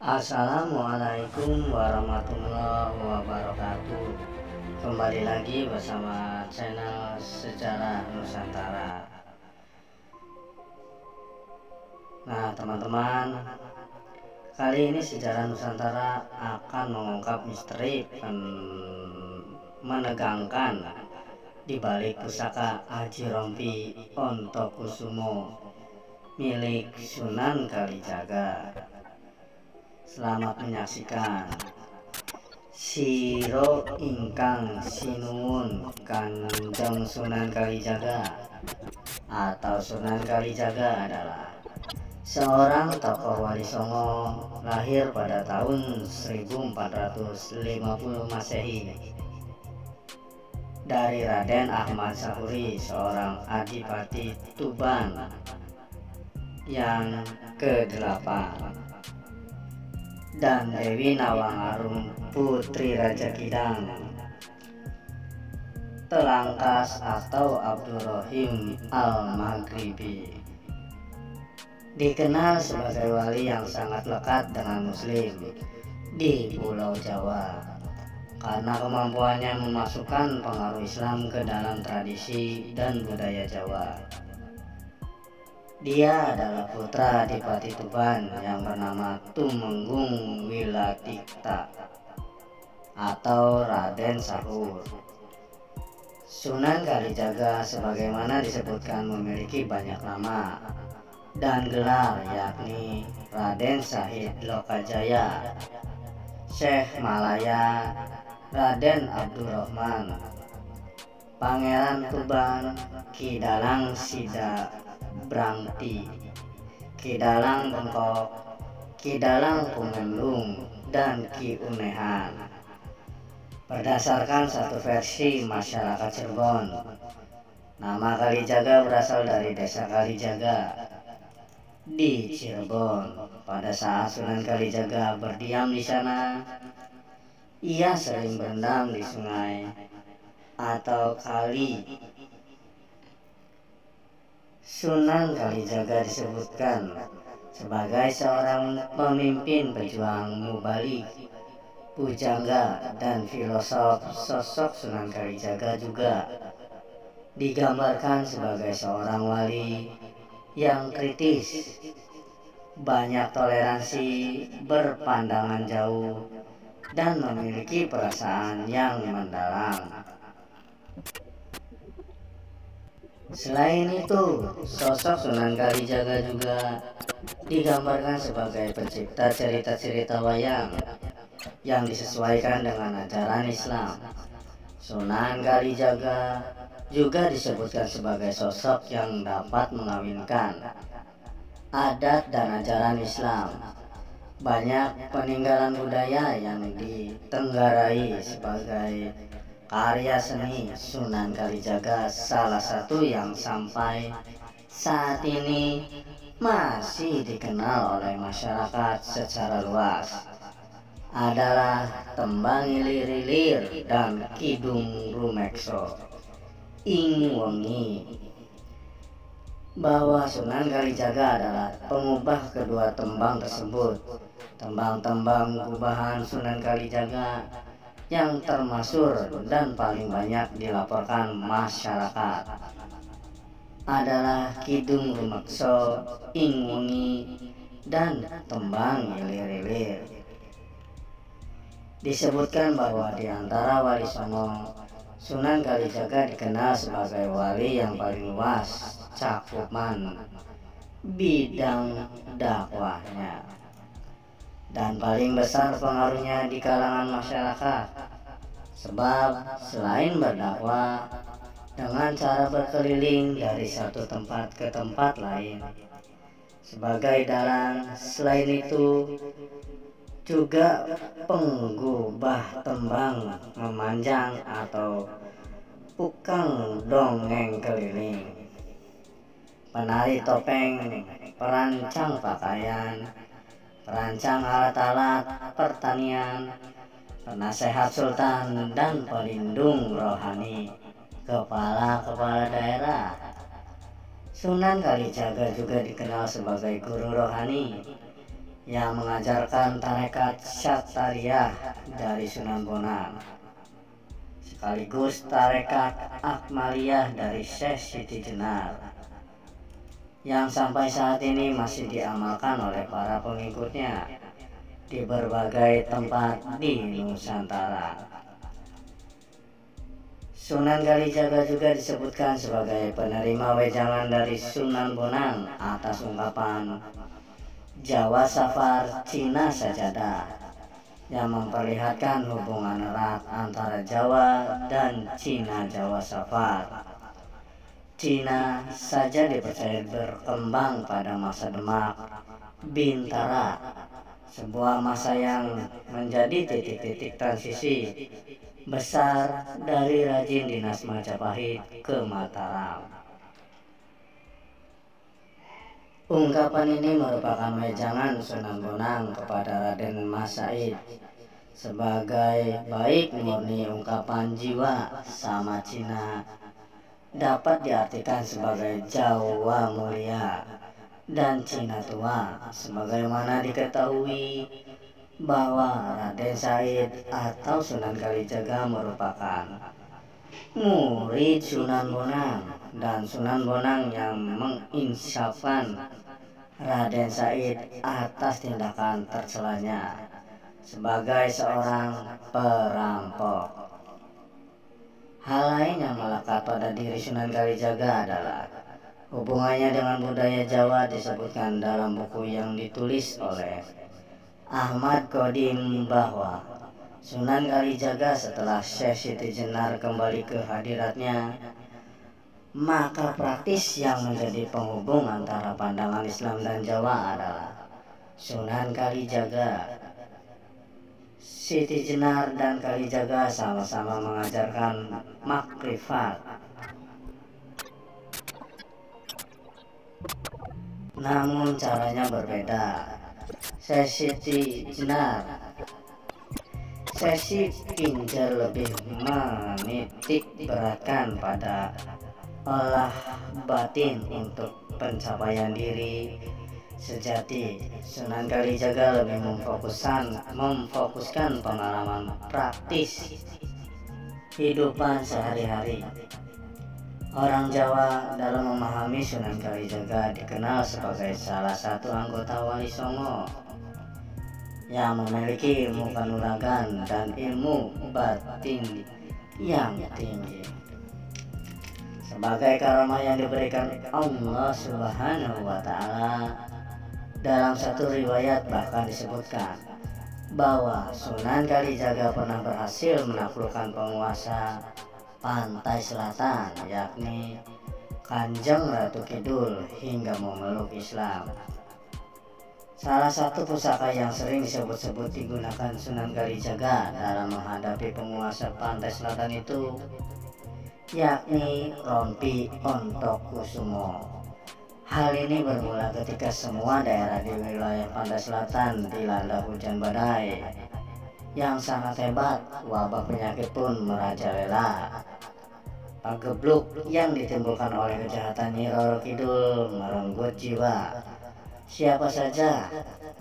Assalamualaikum warahmatullahi wabarakatuh. Kembali lagi bersama channel Sejarah Nusantara. Nah teman-teman, kali ini Sejarah Nusantara akan mengungkap misteri menegangkan di balik pusaka Aji Rompi Ontokusumo milik Sunan Kalijaga. Selamat menyaksikan. Siro ingkang sinuwun Kanjeng Sunan Kalijaga atau Sunan Kalijaga adalah seorang tokoh Wali Songo lahir pada tahun 1450 Masehi dari Raden Ahmad Sahuri, seorang adipati Tuban yang ke-8, dan Dewi Nawangarung putri Raja Kidang Telangkas atau Abdurrahim Al-Maghribi. Dikenal sebagai wali yang sangat lekat dengan muslim di Pulau Jawa karena kemampuannya memasukkan pengaruh Islam ke dalam tradisi dan budaya Jawa. Dia adalah putra Adipati Tuban yang bernama Tumenggung Wiladikta atau Raden Sahur. Sunan Kalijaga sebagaimana disebutkan memiliki banyak nama dan gelar, yakni Raden Syahid Lokajaya, Syekh Malaya, Raden Abdurrahman, Pangeran Tuban, Ki Dalang Sida Brangti, Ki Dalang Bengkok, Ki Dalang Kumendung, dan Ki Unehan. Berdasarkan satu versi masyarakat Cirebon, nama Kalijaga berasal dari desa Kalijaga di Cirebon. Pada saat Sunan Kalijaga berdiam di sana, ia sering berendam di sungai atau kali. Sunan Kalijaga disebutkan sebagai seorang pemimpin pejuang mubalik, pujangga, dan filosof. Sosok Sunan Kalijaga juga digambarkan sebagai seorang wali yang kritis, banyak toleransi, berpandangan jauh, dan memiliki perasaan yang mendalam. Selain itu, sosok Sunan Kalijaga juga digambarkan sebagai pencipta cerita-cerita wayang yang disesuaikan dengan ajaran Islam. Sunan Kalijaga juga disebutkan sebagai sosok yang dapat mengawinkan adat dan ajaran Islam. Banyak peninggalan budaya yang ditenggarai sebagai karya seni Sunan Kalijaga. Salah satu yang sampai saat ini masih dikenal oleh masyarakat secara luas adalah Tembang Ilir-ilir dan Kidung Rumekso ing wengi. Bahwa Sunan Kalijaga adalah pengubah kedua tembang tersebut. Tembang-tembang gubahan Sunan Kalijaga yang termasyhur dan paling banyak dilaporkan masyarakat adalah Kidung Rumekso ing wengi dan Tembang Ilir-ilir. Disebutkan bahwa di antara wali Songo, Sunan Kalijaga dikenal sebagai wali yang paling luas cakupan bidang dakwahnya dan paling besar pengaruhnya di kalangan masyarakat. Sebab selain berdakwah dengan cara berkeliling dari satu tempat ke tempat lain sebagai dalang, selain itu juga penggubah tembang memanjang atau tukang dongeng keliling, penari topeng, perancang pakaian, perancang alat-alat pertanian, penasehat sultan, dan pelindung rohani kepala-kepala daerah. Sunan Kalijaga juga dikenal sebagai guru rohani yang mengajarkan tarekat Syattariyah dari Sunan Bonang, sekaligus tarekat Akmaliyah dari Syekh Siti Jenar, yang sampai saat ini masih diamalkan oleh para pengikutnya di berbagai tempat di Nusantara. Sunan Kalijaga juga disebutkan sebagai penerima wejangan dari Sunan Bonang atas ungkapan Jawa Safar Cina Sajadah yang memperlihatkan hubungan erat antara Jawa dan Cina. Jawa Safar Cina saja dipercaya berkembang pada masa Demak Bintara, sebuah masa yang menjadi titik-titik transisi besar dari rajin dinas Majapahit ke Mataram. Ungkapan ini merupakan wejangan Sunan Bonang kepada Raden Mas Said sebagai baik murni ungkapan jiwa sama Cina dapat diartikan sebagai Jawa mulia dan Cina tua, sebagaimana diketahui bahwa Raden Said atau Sunan Kalijaga merupakan murid Sunan Bonang, dan Sunan Bonang yang menginsafkan Raden Said atas tindakan tercelanya sebagai seorang perampok. Hal lain yang melekat pada diri Sunan Kalijaga adalah hubungannya dengan budaya Jawa, disebutkan dalam buku yang ditulis oleh Ahmad Qadim bahwa Sunan Kalijaga setelah Syekh Siti Jenar kembali ke hadiratnya, maka praktis yang menjadi penghubung antara pandangan Islam dan Jawa adalah Sunan Kalijaga. Siti Jenar dan Kalijaga sama-sama mengajarkan makrifat, namun caranya berbeda. Siti Jenar, Sesi Pinjer lebih menitik beratkan pada olah batin untuk pencapaian diri sejati. Sunan Kalijaga lebih memfokuskan pengalaman praktis kehidupan sehari-hari. Orang Jawa dalam memahami Sunan Kalijaga dikenal sebagai salah satu anggota Wali Songo yang memiliki ilmu kanuragan dan ilmu batin yang tinggi. Sebagai karamah yang diberikan Allah Subhanahu wa Ta'ala, dalam satu riwayat bahkan disebutkan bahwa Sunan Kalijaga pernah berhasil menaklukkan penguasa pantai selatan, yakni Kanjeng Ratu Kidul, hingga memeluk Islam. Salah satu pusaka yang sering disebut-sebut digunakan Sunan Kalijaga dalam menghadapi penguasa pantai selatan itu yakni rompi Ontokusumo. Hal ini bermula ketika semua daerah di wilayah pantai selatan dilanda hujan badai yang sangat hebat. Wabah penyakit pun merajalela. Pagebluk yang ditimbulkan oleh kejahatan Nyi Roro Kidul merenggut jiwa siapa saja.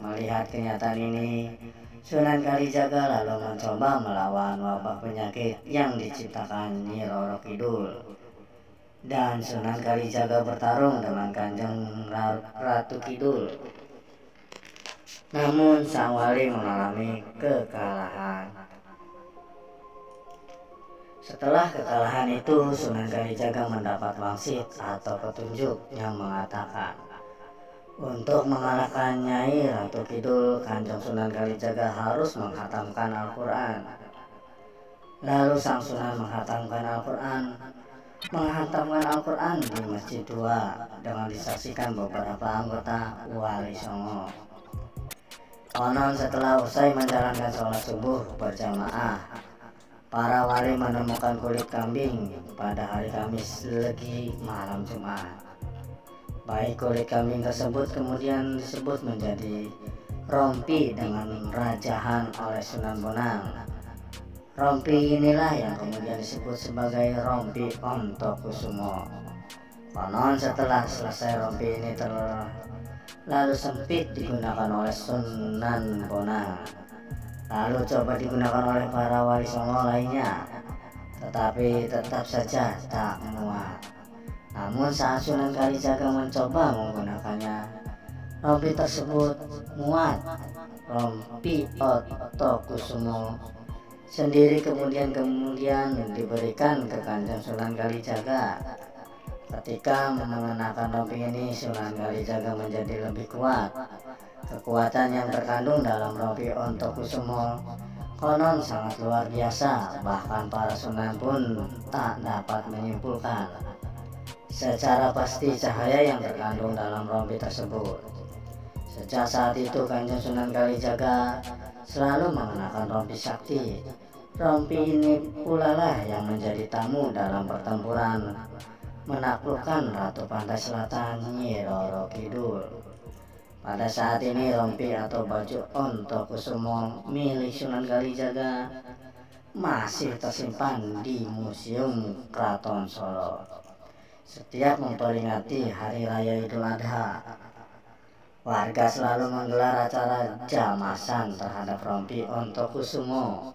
Melihat kenyataan ini, Sunan Kalijaga lalu mencoba melawan wabah penyakit yang diciptakan Nyi Roro Kidul, dan Sunan Kalijaga bertarung dengan Kanjeng Ratu Kidul. Namun sang wali mengalami kekalahan. Setelah kekalahan itu, Sunan Kalijaga mendapat wangsit atau petunjuk yang mengatakan untuk mengalahkan Nyai Ratu Kidul, Kanjeng Sunan Kalijaga harus menghatamkan Al-Quran. Lalu sang Sunan menghatamkan Al-Quran di Masjid Tua dengan disaksikan beberapa anggota Wali Songo. Konon setelah usai menjalankan sholat subuh berjamaah, para wali menemukan kulit kambing pada hari Kamis Legi malam Jumat. Baik kulit kambing tersebut kemudian disebut menjadi rompi dengan rajahan oleh Sunan Bonang. Rompi inilah yang kemudian disebut sebagai rompi Ontokusumo. Konon setelah selesai rompi ini lalu sempit digunakan oleh Sunan Bonang, lalu coba digunakan oleh para wali songo lainnya, tetapi tetap saja tak muat. Namun saat Sunan Kalijaga mencoba menggunakannya, rompi tersebut muat. Rompi Otokusumo sendiri kemudian diberikan ke Kanjeng Sunan Kalijaga. Ketika mengenakan rompi ini, Sunan Kalijaga menjadi lebih kuat. Kekuatan yang terkandung dalam rompi Otokusumo konon sangat luar biasa, bahkan para sunan pun tak dapat menyimpulkan secara pasti cahaya yang terkandung dalam rompi tersebut. Sejak saat itu Kanjeng Sunan Kalijaga selalu mengenakan rompi sakti. Rompi ini pula lah yang menjadi tamu dalam pertempuran menaklukkan Ratu Pantai Selatan Nyi Roro Kidul. Pada saat ini rompi atau baju Otokusumo milik Sunan Kalijaga masih tersimpan di Museum Keraton Solo. Setiap memperingati Hari Raya Idul Adha, warga selalu menggelar acara jamasan terhadap rompi Otokusumo.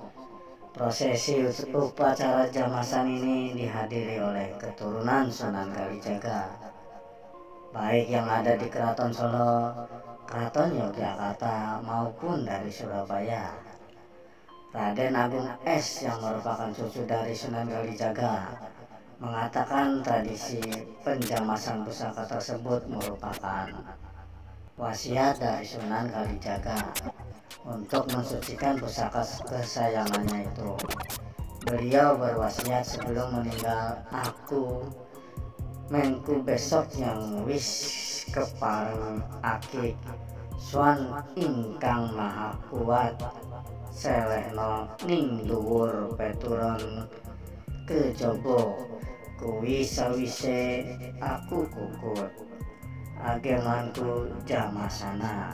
Prosesi upacara jamasan ini dihadiri oleh keturunan Sunan Kalijaga, baik yang ada di Keraton Solo, Keraton Yogyakarta maupun dari Surabaya. Raden Agung S yang merupakan cucu dari Sunan Kalijaga mengatakan tradisi penjamasan pusaka tersebut merupakan wasiat dari Sunan Kalijaga untuk mensucikan pusaka kesayangannya itu. Beliau berwasiat, sebelum meninggal aku mengku besok yang wis kepareng akik swan ingkang maha kuat selehno ning dhuwur peturon kejaba kuwi sawise aku kukut agemanku jamasana.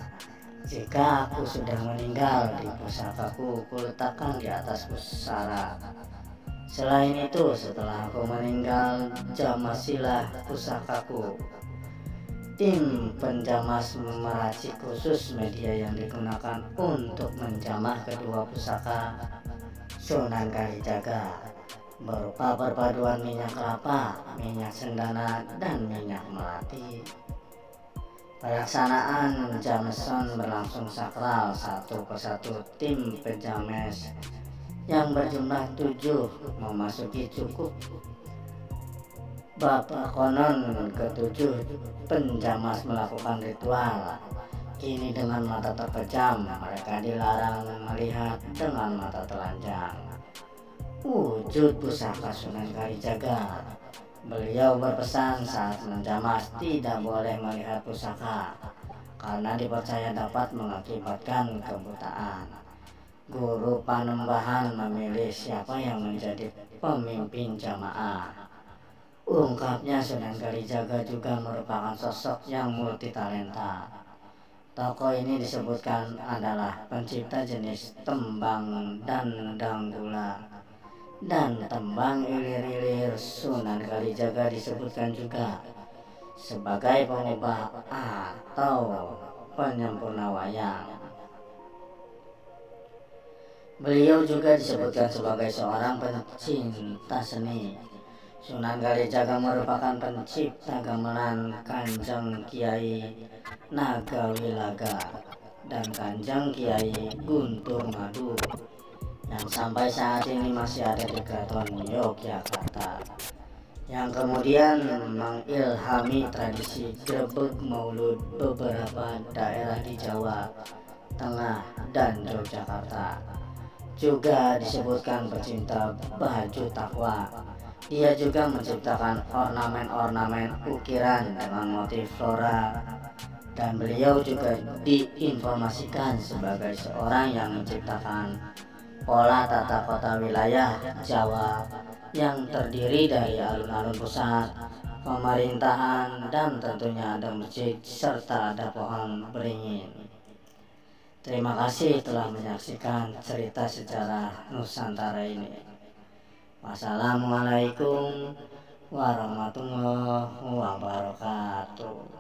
Jika aku sudah meninggal, di pusakaku kuletakkan di atas pusara. Selain itu, setelah aku meninggal, jamasilah pusakaku. Tim penjamas meracik khusus media yang digunakan untuk menjamah kedua pusaka Sunan Kalijaga, berupa perpaduan minyak kelapa, minyak cendana, dan minyak melati. Pelaksanaan jamasan berlangsung sakral, satu persatu tim penjames yang berjumlah 7 memasuki cukup. Bapak konon ke-7 penjamas melakukan ritual. Kini dengan mata terpejam, mereka dilarang melihat dengan mata telanjang wujud pusaka Sunan Kalijaga. Beliau berpesan saat menjamas tidak boleh melihat pusaka karena dipercaya dapat mengakibatkan kebutaan. Guru Panembahan memilih siapa yang menjadi pemimpin jamaah. Ungkapnya, Sunan Kalijaga juga merupakan sosok yang multitalenta. Tokoh ini disebutkan adalah pencipta jenis tembang dan danggula dan tembang ilir-ilir. Sunan Kalijaga disebutkan juga sebagai pengubah atau penyempurna wayang. Beliau juga disebutkan sebagai seorang pencinta seni. Sunan Kalijaga merupakan pencipta gamelan Kanjeng Kiai Nagawilaga dan Kanjeng Kiai Guntur Madu yang sampai saat ini masih ada di Keraton Yogyakarta, yang kemudian mengilhami tradisi grebeg maulud beberapa daerah di Jawa Tengah dan Yogyakarta. Juga disebutkan pecinta baju takwa. Dia juga menciptakan ornamen-ornamen ukiran dengan motif flora, dan beliau juga diinformasikan sebagai seorang yang menciptakan pola tata kota wilayah Jawa yang terdiri dari alun-alun pusat, pemerintahan, dan tentunya ada masjid serta ada pohon beringin. Terima kasih telah menyaksikan cerita sejarah Nusantara ini. Wassalamualaikum warahmatullahi wabarakatuh.